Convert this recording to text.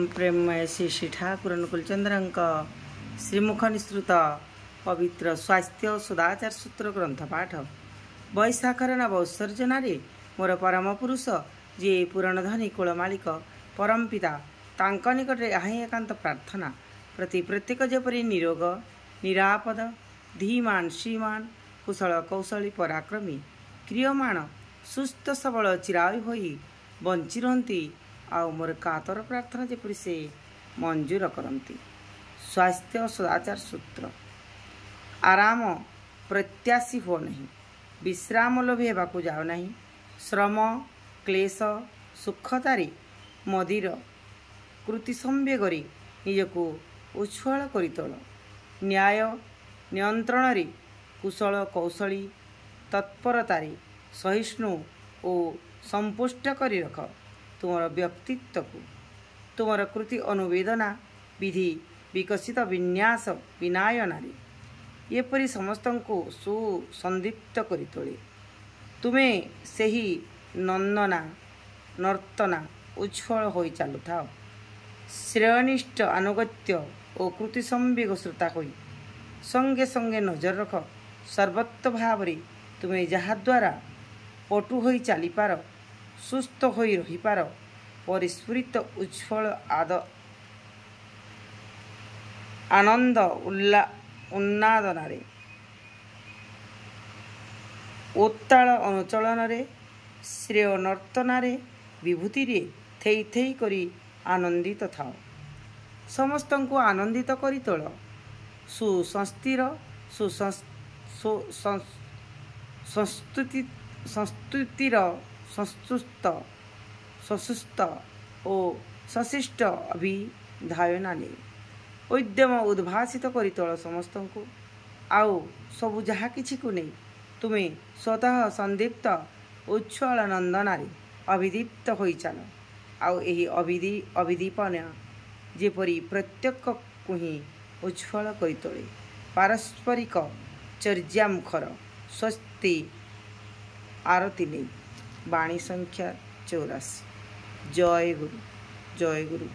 प्रेममय श्री श्री ठाकुर अनुकूलचंद्र श्रीमुख निसृत पवित्र स्वास्थ्य सदाचार सूत्र ग्रंथ पाठ वैशाखर नव उत्सर्जन मोर परम पुरुष जी पुराणधनी कुल मालिक परम पिता तांक निकट यहाँ एकांत प्रार्थना प्रति प्रत्येक जेपरी निरोग निरापद धीमान श्रीमान कुशल कौशली पराक्रमी क्रियमाण सुस्थ सबल चिरायु होई बंची रहती आउ मोर कातर प्रार्थना जेपरी से मंजूर करती। स्वास्थ्य सदाचार सूत्र आराम प्रत्याशी हो नहीं, विश्राम लोभी हेबाकू जाओ नहीं, श्रम क्लेश सुखतारी मदिर कृति संवेगरी निजकू उच्छ्वल करी तोल। न्याय नियंत्रण कुशल कौशली तत्परतारी सहिष्णु और संपुष्ट करी रख तुमर व्यक्तित्व को। तुमर कृति अनुवेदना विधि विकसित विन्यास विनायनारी एपरी समस्त को सुसंदीप्त करी तोले। तुम्हें सही नंदना नर्तना उच्छ्वल होई चालु थाओ। श्रेयनिष्ठ अनुगत्य और कृति संवेग श्रोता होई संगे संगे नजर रख सर्वत्र भावरी तुम्हें जहाद्वारा पटु होई चली पार सुस्थ होई रही पार परिस्फुरित उच्छ्वल आनंद उन्नादनारे उत्ताल अनुचलन श्रेय नर्तनारे विभूति थेई थेई करी आनंदित थाओ। समस्त को आनंदित करी तोल। सुसंस्थिर संस्तुतिर संस्तुत ससुस्त और सशिष्ट अभिधायना ने उद्यम उद्भासित करी तोल। समस्त को आउ सबु जहा किछि को नहीं तुम्हें स्वतः संदीप्त उच्छ्वल नंदनारे अभिदीप्त होई चल। आउ एही अभिदीपन जेपरी प्रत्येक को ही उच्छ्वल करी तोले। पारस्परिक चर्या मुखर स्वस्ति आरती नहीं। वाणी संख्या 84। जय गुरु जय गुरु।